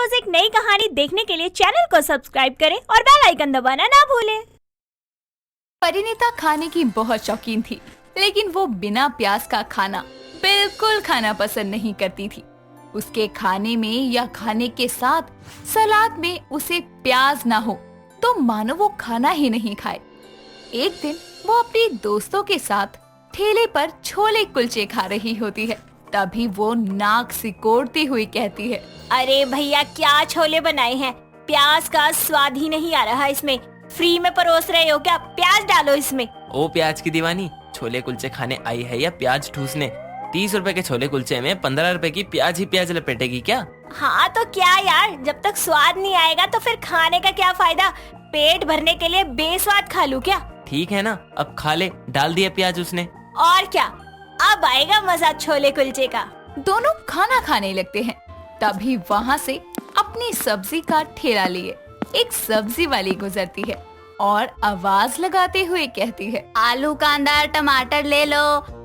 रोज एक नई कहानी देखने के लिए चैनल को सब्सक्राइब करें और बेल आइकन दबाना ना भूलें। परिणीता खाने की बहुत शौकीन थी, लेकिन वो बिना प्याज का खाना बिल्कुल खाना पसंद नहीं करती थी। उसके खाने में या खाने के साथ सलाद में उसे प्याज ना हो तो मानो वो खाना ही नहीं खाए। एक दिन वो अपनी दोस्तों के साथ ठेले पर छोले कुलचे खा रही होती है। तभी वो नाक सिकोड़ती हुई कहती है, अरे भैया क्या छोले बनाए हैं, प्याज का स्वाद ही नहीं आ रहा इसमें। फ्री में परोस रहे हो क्या? प्याज डालो इसमें। ओ प्याज की दीवानी, छोले कुलचे खाने आई है या प्याज ठूसने? 30 रुपए के छोले कुलचे में 15 रुपए की प्याज ही प्याज लपेटेगी क्या? हाँ तो क्या यार, जब तक स्वाद नहीं आएगा तो फिर खाने का क्या फायदा? पेट भरने के लिए बेस्वाद खा लूं क्या? ठीक है ना, अब खा ले, डाल दिया प्याज उसने। और क्या, अब आएगा मजा छोले कुलचे का। दोनों खाना खाने लगते हैं। तभी वहाँ से अपनी सब्जी का ठेला लिए एक सब्जी वाली गुजरती है और आवाज लगाते हुए कहती है, आलू कांदा टमाटर ले लो,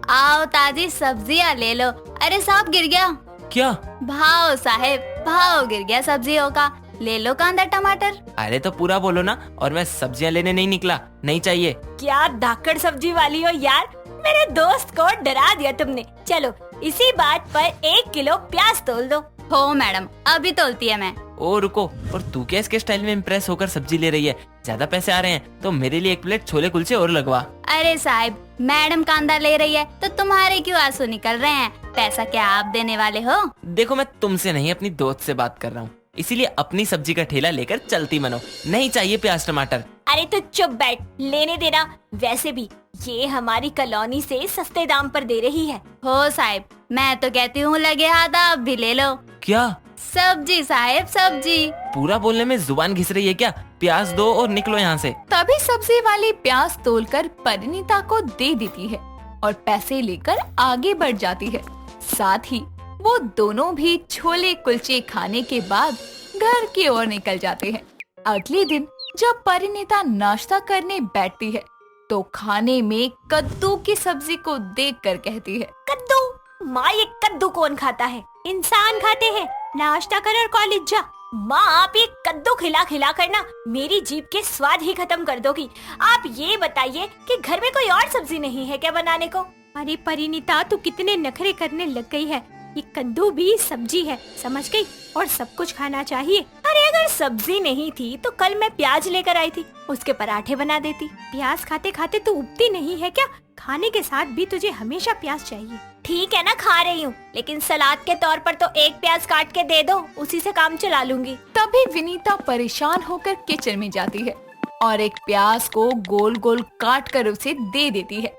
आओ ताजी सब्जियाँ ले लो। अरे साहब गिर गया। क्या? भाव साहेब, भाव गिर गया सब्जियों का, ले लो कांदा टमाटर। अरे तो पूरा बोलो ना, और मैं सब्जियां लेने नहीं निकला, नहीं चाहिए। क्या धाकड़ सब्जी वाली हो यार, मेरे दोस्त को डरा दिया तुमने। चलो इसी बात पर 1 किलो प्याज तोल दो। हो मैडम, अभी तोलती है मैं। ओ रुको, और तू क्या इसके स्टाइल में इम्प्रेस होकर सब्जी ले रही है? ज्यादा पैसे आ रहे हैं तो मेरे लिए 1 प्लेट छोले कुलचे और लगवा। अरे साहब, मैडम कांदा ले रही है तो तुम्हारे क्यों आंसू निकल रहे हैं? पैसा क्या आप देने वाले हो? देखो मैं तुमसे नहीं अपनी दोस्त से बात कर रहा हूँ, इसीलिए अपनी सब्जी का ठेला लेकर चलती मनो। नहीं चाहिए प्याज टमाटर। अरे तो चुप बैठ, लेने देना। वैसे भी ये हमारी कॉलोनी से सस्ते दाम पर दे रही है। हो साहब, मैं तो कहती हूँ लगे हाथ आप भी ले लो। क्या? सब्जी साहब सब्जी। पूरा बोलने में जुबान घिस रही है क्या? प्याज दो और निकलो यहाँ से। तभी सब्जी वाली प्याज तोलकर परिणीता को दे देती है और पैसे लेकर आगे बढ़ जाती है। साथ ही वो दोनों भी छोले कुलचे खाने के बाद घर की ओर निकल जाते हैं। अगले दिन जब परिणीता नाश्ता करने बैठती है तो खाने में कद्दू की सब्जी को देखकर कहती है, कद्दू? माँ ये कद्दू कौन खाता है? इंसान खाते हैं। नाश्ता कर और कॉलेज जा। माँ आप ये कद्दू खिला खिला कर ना मेरी जीभ के स्वाद ही खत्म कर दोगी। आप ये बताइए कि घर में कोई और सब्जी नहीं है क्या बनाने को? अरे परिणीता, तू कितने नखरे करने लग गई है। ये कद्दू भी सब्जी है, समझ गई? और सब कुछ खाना चाहिए। अरे अगर सब्जी नहीं थी तो कल मैं प्याज लेकर आई थी, उसके पराठे बना देती। प्याज खाते खाते तू उबती नहीं है क्या? खाने के साथ भी तुझे हमेशा प्याज चाहिए। ठीक है ना, खा रही हूँ, लेकिन सलाद के तौर पर तो 1 प्याज काट के दे दो, उसी से काम चला लूंगी। तभी विनीता परेशान होकर किचन में जाती है और एक प्याज को गोल गोल काट कर उसे दे देती है।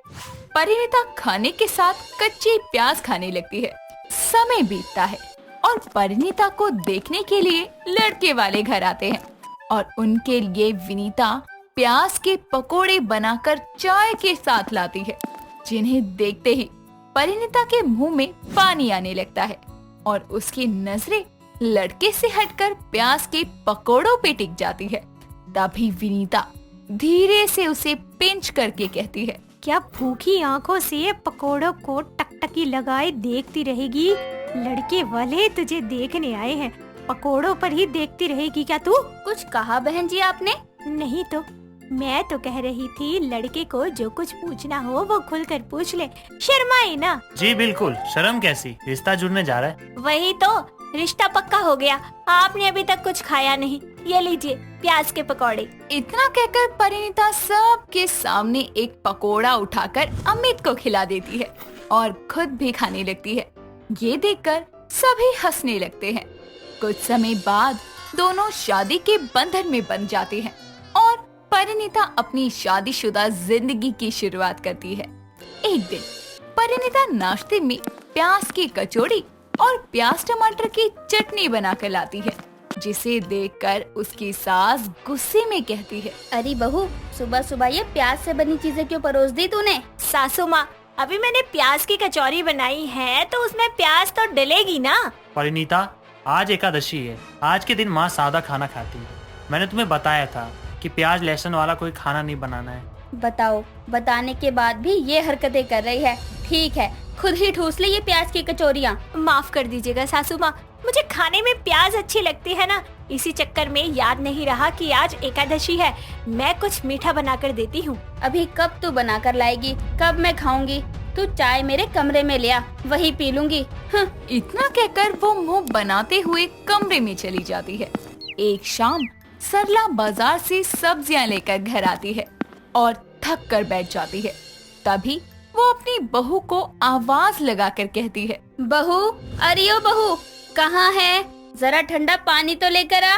परिणीता खाने के साथ कच्ची प्याज खाने लगती है। समय बीतता है और परिणीता को देखने के लिए लड़के वाले घर आते हैं और उनके लिए विनीता प्याज के पकोड़े बनाकर चाय के साथ लाती है, जिन्हें देखते ही परिणीता के मुंह में पानी आने लगता है और उसकी नजरें लड़के से हटकर प्याज के पकोड़ों पे टिक जाती है। तभी विनीता धीरे से उसे पिंच करके कहती है, क्या भूखी आंखों से पकोड़ों को टकटकी लगाए देखती रहेगी? लड़के वाले तुझे देखने आए हैं, पकोड़ों पर ही देखती रहेगी क्या तू? कुछ कहा बहन जी आपने? नहीं तो मैं तो कह रही थी लड़के को जो कुछ पूछना हो वो खुलकर पूछ ले, शर्माए ना। जी बिल्कुल, शर्म कैसी, रिश्ता जुड़ने जा रहा है। वही तो, रिश्ता पक्का हो गया। आपने अभी तक कुछ खाया नहीं, ये लीजिए प्याज के पकौड़े। इतना कहकर परिणीता सबके सामने एक पकोड़ा उठाकर अमित को खिला देती है और खुद भी खाने लगती है। ये देखकर सभी हंसने लगते हैं। कुछ समय बाद दोनों शादी के बंधन में बंध जाते हैं और परिणीता अपनी शादीशुदा जिंदगी की शुरुआत करती है। एक दिन परिणीता नाश्ते में प्याज की कचौड़ी और प्याज टमाटर की चटनी बनाकर लाती है, जिसे देखकर उसकी सास गुस्से में कहती है, अरे बहू, सुबह सुबह ये प्याज से बनी चीजें क्यों परोस दी तूने? सासू माँ, अभी मैंने प्याज की कचौरी बनाई है तो उसमें प्याज तो डलेगी ना। परिणीता, आज एकादशी है, आज के दिन माँ सादा खाना खाती है। मैंने तुम्हें बताया था कि प्याज लहसुन वाला कोई खाना नहीं बनाना है। बताओ, बताने के बाद भी ये हरकतें कर रही है। ठीक है, खुद ही ठूस ले ये प्याज की कचौरियाँ। माफ कर दीजिएगा सासू माँ, मुझे खाने में प्याज अच्छी लगती है ना, इसी चक्कर में याद नहीं रहा कि आज एकादशी है। मैं कुछ मीठा बनाकर देती हूँ। अभी कब तू बना कर लाएगी, कब मैं खाऊंगी? तू चाय मेरे कमरे में ले आ, वही पी लूंगी। इतना कहकर वो मुंह बनाते हुए कमरे में चली जाती है। एक शाम सरला बाजार से सब्जियां लेकर घर आती है और थक कर बैठ जाती है। तभी वो अपनी बहू को आवाज लगाकर कहती है, बहू, अरे ओ बहू, कहाँ है? जरा ठंडा पानी तो लेकर आ।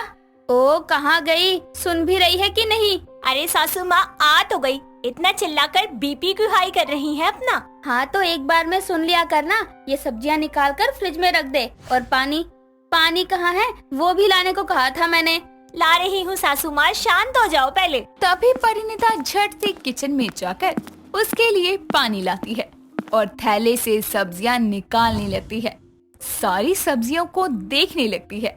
ओ, कहाँ गई? सुन भी रही है कि नहीं? अरे सासू माँ, आ तो गई। इतना चिल्लाकर बीपी क्यों हाई कर रही हैं अपना? हाँ तो एक बार में सुन लिया करना। ये सब्जियां निकाल कर फ्रिज में रख दे। और पानी कहाँ है? वो भी लाने को कहा था मैंने। ला रही हूँ सासू माँ, शांत हो जाओ पहले। तभी परिणीता झट से किचन में जाकर उसके लिए पानी लाती है और थैले से सब्जियां निकालने लगती है। सारी सब्जियों को देखने लगती है।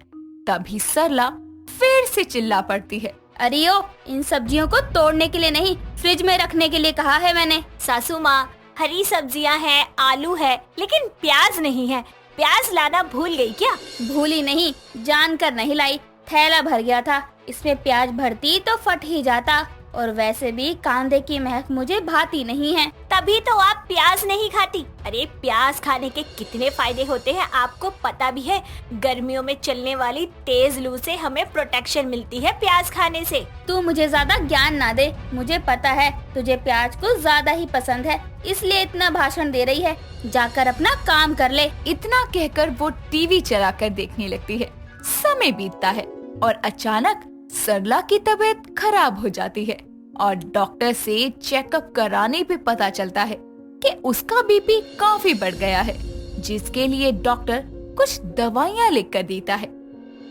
तभी सरला फिर से चिल्ला पड़ती है, अरे ओ, इन सब्जियों को तोड़ने के लिए नहीं, फ्रिज में रखने के लिए कहा है मैंने। सासू माँ, हरी सब्जियां हैं, आलू है, लेकिन प्याज नहीं है। प्याज लाना भूल गई क्या? भूली नहीं, जान कर नहीं लाई। थैला भर गया था, इसमें प्याज भरती तो फट ही जाता। और वैसे भी कांदे की महक मुझे भाती नहीं है। तभी तो आप प्याज नहीं खाती। अरे प्याज खाने के कितने फायदे होते हैं आपको पता भी है। गर्मियों में चलने वाली तेज लू से हमें प्रोटेक्शन मिलती है प्याज खाने से। तू मुझे ज्यादा ज्ञान ना दे, मुझे पता है तुझे प्याज को ज्यादा ही पसंद है, इसलिए इतना भाषण दे रही है। जाकर अपना काम कर ले। इतना कहकर वो टीवी चलाकर देखने लगती है। समय बीतता है और अचानक सरला की तबीयत खराब हो जाती है और डॉक्टर से चेकअप कराने पे पता चलता है कि उसका बीपी काफी बढ़ गया है, जिसके लिए डॉक्टर कुछ दवाइयाँ लिखकर देता है।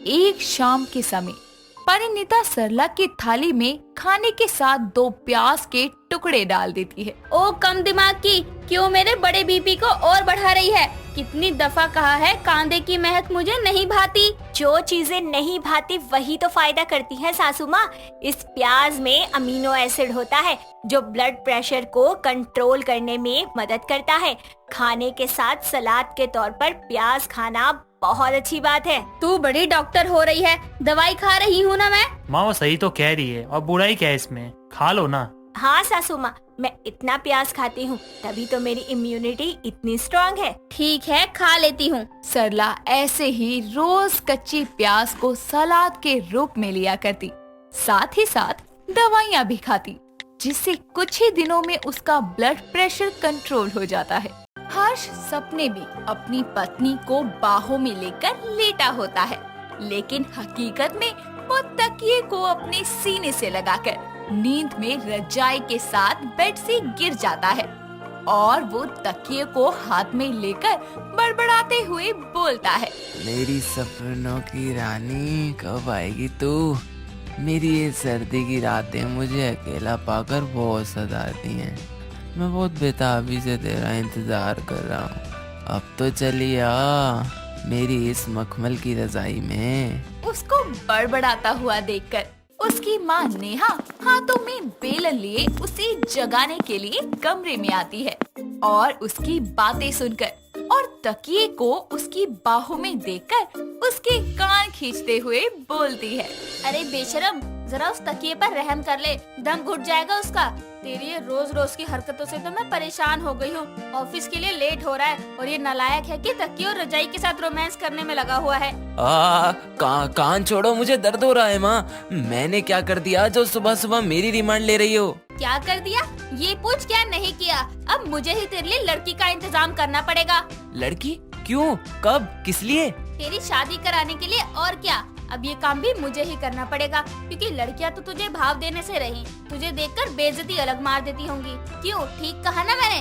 एक शाम के समय परिणीता सरला की थाली में खाने के साथ 2 प्याज के टुकड़े डाल देती है। ओ कम दिमाग की, क्यों मेरे बड़े बीपी को और बढ़ा रही है? कितनी दफा कहा है कांदे की महक मुझे नहीं भाती। जो चीजें नहीं भाती वही तो फायदा करती है सासू माँ। इस प्याज में अमीनो एसिड होता है जो ब्लड प्रेशर को कंट्रोल करने में मदद करता है। खाने के साथ सलाद के तौर पर प्याज खाना बहुत अच्छी बात है। तू बड़ी डॉक्टर हो रही है, दवाई खा रही हूँ ना मैं। माँ वो सही तो कह रही है, और बुराई क्या है इसमें? खा लो ना। हाँ सासू माँ, मैं इतना प्याज खाती हूँ तभी तो मेरी इम्यूनिटी इतनी स्ट्रांग है। ठीक है, खा लेती हूँ। सरला ऐसे ही रोज कच्ची प्याज को सलाद के रूप में लिया करती, साथ ही साथ दवाइयाँ भी खाती, जिससे कुछ ही दिनों में उसका ब्लड प्रेशर कंट्रोल हो जाता है। हर्ष सपने में अपनी पत्नी को बाहों में लेकर लेटा होता है, लेकिन हकीकत में वो तकिए को अपने सीने से लगाकर नींद में रजाई के साथ बेड से गिर जाता है और वो तकिए को हाथ में लेकर बड़बड़ाते हुए बोलता है, मेरी सपनों की रानी कब आएगी तू? मेरी ये सर्दी की रातें मुझे अकेला पाकर बहुत सताती हैं। मैं बहुत बेताबी से तेरा इंतजार कर रहा हूँ। अब तो चलिए आ मेरी इस मखमल की रजाई में। उसको बड़बड़ाता हुआ देखकर उसकी माँ नेहा हाथों में बेलन लिए उसे जगाने के लिए कमरे में आती है और उसकी बातें सुनकर और तकिए को उसकी बाहों में देखकर उसके कान खींचते हुए बोलती है, अरे बेशरम, जरा उस तकिए पर रहम कर ले, दम घुट जाएगा उसका। तेरी ये रोज रोज की हरकतों से तो मैं परेशान हो गई हूँ। ऑफिस के लिए लेट हो रहा है और ये नालायक है कि तकिए और रजाई के साथ रोमांस करने में लगा हुआ है। कान छोड़ो, मुझे दर्द हो रहा है माँ। मैंने क्या कर दिया जो सुबह सुबह मेरी रिमांड ले रही हो? क्या कर दिया? ये पूछ, क्या नहीं किया? अब मुझे ही तेरे लिए लड़की का इंतजाम करना पड़ेगा। लड़की? क्यों? कब? किस लिए? तेरी शादी कराने के लिए, और क्या। अब ये काम भी मुझे ही करना पड़ेगा, क्योंकि लड़कियां तो तुझे भाव देने से रही, तुझे देखकर बेइज्जती अलग मार देती होंगी। क्यों, ठीक कहा ना मैंने?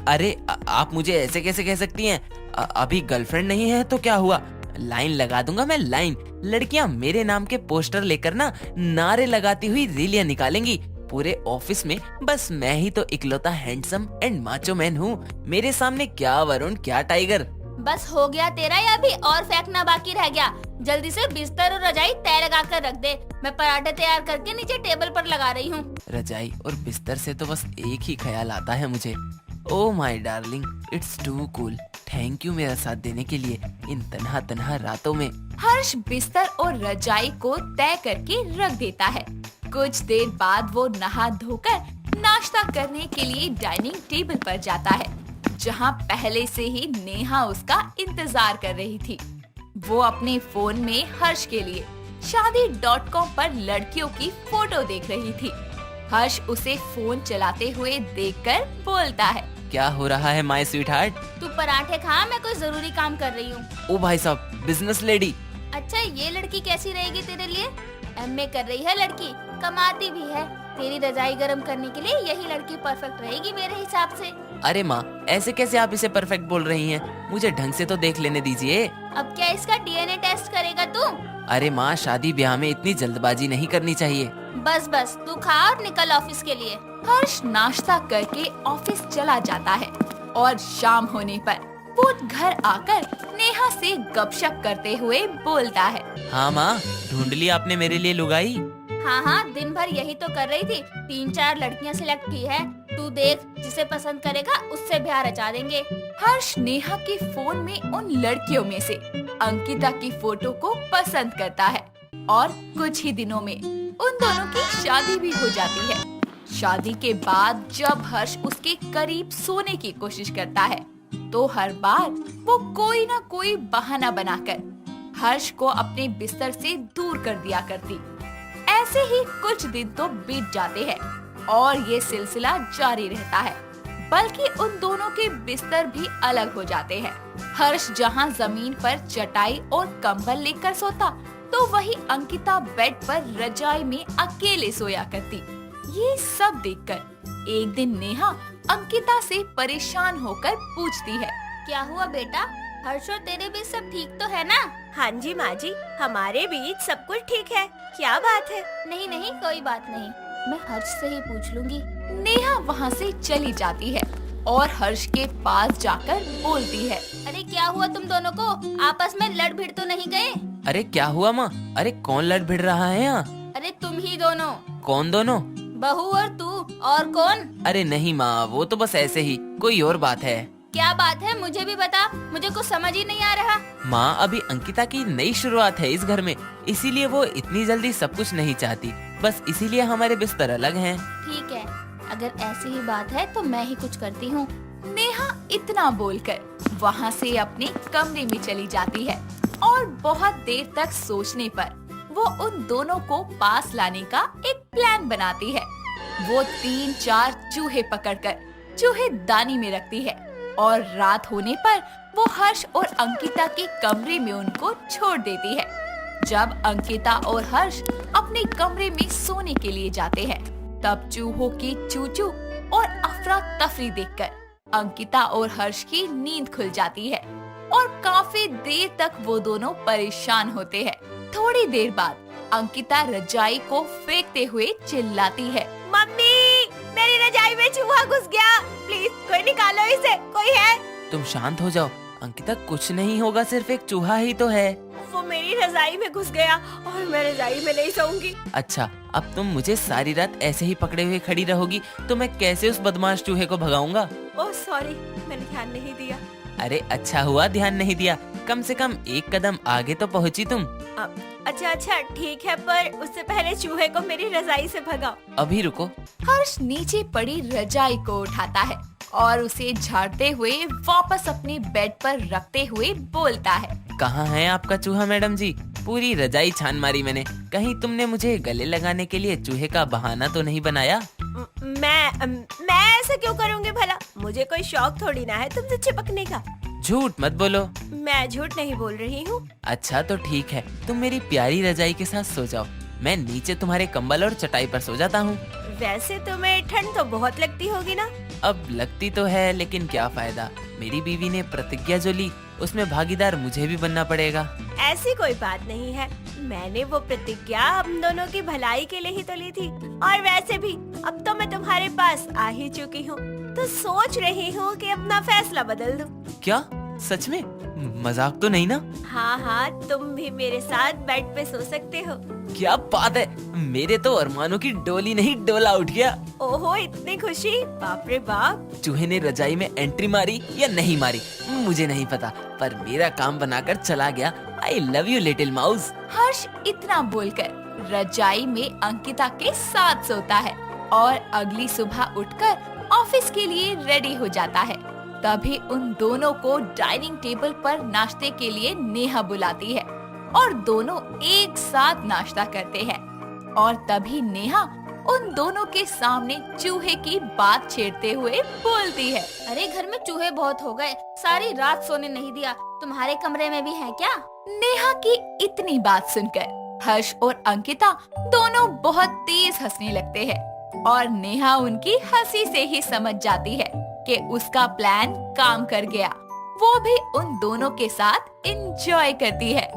अरे आप मुझे ऐसे कैसे कह सकती हैं? अभी गर्लफ्रेंड नहीं है तो क्या हुआ? लाइन लगा दूंगा मैं, लाइन। लड़कियां मेरे नाम के पोस्टर लेकर ना नारे लगाती हुई रैलियां निकालेंगी। पूरे ऑफिस में बस मैं ही तो इकलौता हैंडसम एंड माचो मैन हूँ। मेरे सामने क्या वरुण, क्या टाइगर। बस हो गया तेरा, या भी और फेंकना बाकी रह गया? जल्दी से बिस्तर और रजाई तय लगा कर रख दे, मैं पराठे तैयार करके नीचे टेबल पर लगा रही हूँ। रजाई और बिस्तर से तो बस एक ही ख्याल आता है मुझे, oh my darling, it's too cool. Thank you मेरा साथ देने के लिए इन तन्हा तन्हा रातों में। हर्ष बिस्तर और रजाई को तय करके रख देता है। कुछ देर बाद वो नहा धोकर नाश्ता करने के लिए डाइनिंग टेबल पर जाता है, जहाँ पहले से ही नेहा उसका इंतजार कर रही थी। वो अपने फोन में हर्ष के लिए शादी.com पर लड़कियों की फोटो देख रही थी। हर्ष उसे फोन चलाते हुए देखकर बोलता है, क्या हो रहा है माय स्वीट हार्ट? तू पराठे खा, मैं कोई जरूरी काम कर रही हूँ। ओ भाई साहब, बिजनेस लेडी। अच्छा, ये लड़की कैसी रहेगी तेरे लिए? एमए कर रही है लड़की, कमाती भी है। तेरी रजाई गर्म करने के लिए यही लड़की परफेक्ट रहेगी मेरे हिसाब से। अरे माँ, ऐसे कैसे आप इसे परफेक्ट बोल रही हैं? मुझे ढंग से तो देख लेने दीजिए। अब क्या इसका डीएनए टेस्ट करेगा तू? अरे माँ, शादी ब्याह में इतनी जल्दबाजी नहीं करनी चाहिए। बस बस, तू खा और निकल ऑफिस के लिए। हर्ष नाश्ता करके ऑफिस चला जाता है और शाम होने पर वो घर आकर नेहा से गपशप करते हुए बोलता है, हाँ माँ, ढूंढ ली आपने मेरे लिए लुगाई? हाँ, दिन भर यही तो कर रही थी। 3-4 लड़कियाँ सिलेक्ट की है। तू देख, जिसे पसंद करेगा उससे ब्याह रचा देंगे। हर्ष नेहा के फोन में उन लड़कियों में से अंकिता की फोटो को पसंद करता है और कुछ ही दिनों में उन दोनों की शादी भी हो जाती है। शादी के बाद जब हर्ष उसके करीब सोने की कोशिश करता है, तो हर बार वो कोई ना कोई बहाना बनाकर हर्ष को अपने बिस्तर से दूर कर दिया करती। ऐसे ही कुछ दिन तो बीत जाते हैं और ये सिलसिला जारी रहता है, बल्कि उन दोनों के बिस्तर भी अलग हो जाते हैं। हर्ष जहाँ जमीन पर चटाई और कंबल लेकर सोता, तो वही अंकिता बेड पर रजाई में अकेले सोया करती। ये सब देखकर एक दिन नेहा अंकिता से परेशान होकर पूछती है, क्या हुआ बेटा? हर्ष और तेरे बीच सब ठीक तो है ना? हाँ जी माँ जी, हमारे बीच सब कुछ ठीक है। क्या बात है? नहीं नहीं, कोई बात नहीं, मैं हर्ष से ही पूछ लूंगी। नेहा वहाँ से चली जाती है और हर्ष के पास जाकर बोलती है, अरे क्या हुआ तुम दोनों को? आपस में लड़ भिड़ तो नहीं गए? अरे क्या हुआ माँ? अरे कौन लड़ भिड़ रहा है यहाँ? अरे तुम ही दोनों। कौन दोनों? बहू और तू, और कौन? अरे नहीं माँ, वो तो बस ऐसे ही, कोई और बात है। क्या बात है, मुझे भी बता, मुझे कुछ समझ ही नहीं आ रहा। माँ, अभी अंकिता की नई शुरुआत है इस घर में, इसीलिए वो इतनी जल्दी सब कुछ नहीं चाहती। बस इसीलिए हमारे बिस्तर अलग हैं। ठीक है, अगर ऐसी ही बात है तो मैं ही कुछ करती हूँ। नेहा इतना बोलकर वहाँ से अपने कमरे में चली जाती है और बहुत देर तक सोचने पर वो उन दोनों को पास लाने का एक प्लान बनाती है। वो 3-4 चूहे पकड़कर चूहेदानी में रखती है और रात होने पर वो हर्ष और अंकिता के कमरे में उनको छोड़ देती है। जब अंकिता और हर्ष अपने कमरे में सोने के लिए जाते हैं, तब चूहों की चूचू और अफरा तफरी देखकर अंकिता और हर्ष की नींद खुल जाती है और काफी देर तक वो दोनों परेशान होते हैं। थोड़ी देर बाद अंकिता रजाई को फेंकते हुए चिल्लाती है, मम्मी, मेरी रजाई में चूहा घुस गया, प्लीज कोई निकालो इसे, कोई है? तुम शांत हो जाओ अंकिता, कुछ नहीं होगा, सिर्फ एक चूहा ही तो है। वो मेरी रजाई में घुस गया और मैं रजाई में नहीं सोऊंगी। अच्छा, अब तुम मुझे सारी रात ऐसे ही पकड़े हुए खड़ी रहोगी तो मैं कैसे उस बदमाश चूहे को भगाऊंगा? ओह सॉरी, मैंने ध्यान नहीं दिया। अरे अच्छा हुआ ध्यान नहीं दिया, कम से कम एक कदम आगे तो पहुंची तुम। अच्छा ठीक है, पर उससे पहले चूहे को मेरी रजाई से भगाओ। अभी रुको। हर्ष नीचे पड़ी रजाई को उठाता है और उसे झाड़ते हुए वापस अपने बेड पर रखते हुए बोलता है, कहाँ है आपका चूहा मैडम जी? पूरी रजाई छान मारी मैंने, कहीं तुमने मुझे गले लगाने के लिए चूहे का बहाना तो नहीं बनाया? मैं ऐसा क्यों करूँगी भला? मुझे कोई शौक थोड़ी ना है तुमसे चिपकने का। झूठ मत बोलो। मैं झूठ नहीं बोल रही हूँ। अच्छा तो ठीक है, तुम मेरी प्यारी रजाई के साथ सो जाओ, मैं नीचे तुम्हारे कंबल और चटाई पर सो जाता हूँ। वैसे तुम्हें ठंड तो बहुत लगती होगी ना? अब लगती तो है, लेकिन क्या फायदा, मेरी बीवी ने प्रतिज्ञा जो ली उसमें भागीदार मुझे भी बनना पड़ेगा। ऐसी कोई बात नहीं है, मैंने वो प्रतिज्ञा हम दोनों की भलाई के लिए ही तो ली थी। और वैसे भी अब तो मैं तुम्हारे पास आ ही चुकी हूँ, तो सोच रही हूँ कि अपना फैसला बदल दूं। क्या? सच में? मजाक तो नहीं ना? हाँ हाँ, तुम भी मेरे साथ बेड पे सो सकते हो। क्या बात है, मेरे तो अरमानों की डोली नहीं डोला उठ गया। ओहो, इतनी खुशी, बाप रे बाप। चूहे ने रजाई में एंट्री मारी या नहीं मारी मुझे नहीं पता, पर मेरा काम बनाकर चला गया। I love you little mouse. Harsh इतना बोलकर रजाई में अंकिता के साथ सोता है और अगली सुबह उठकर ऑफिस के लिए रेडी हो जाता है। तभी उन दोनों को डाइनिंग टेबल पर नाश्ते के लिए नेहा बुलाती है और दोनों एक साथ नाश्ता करते हैं। और तभी नेहा उन दोनों के सामने चूहे की बात छेड़ते हुए बोलती है, अरे घर में चूहे बहुत हो गए, सारी रात सोने नहीं दिया। तुम्हारे कमरे में भी हैं क्या? नेहा की इतनी बात सुनकर हर्ष और अंकिता दोनों बहुत तेज हंसने लगते हैं और नेहा उनकी हंसी से ही समझ जाती है कि उसका प्लान काम कर गया। वो भी उन दोनों के साथ एंजॉय करती है।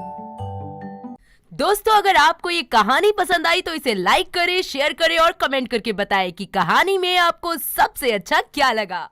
दोस्तों, अगर आपको ये कहानी पसंद आई तो इसे लाइक करें, शेयर करें और कमेंट करके बताएं कि कहानी में आपको सबसे अच्छा क्या लगा।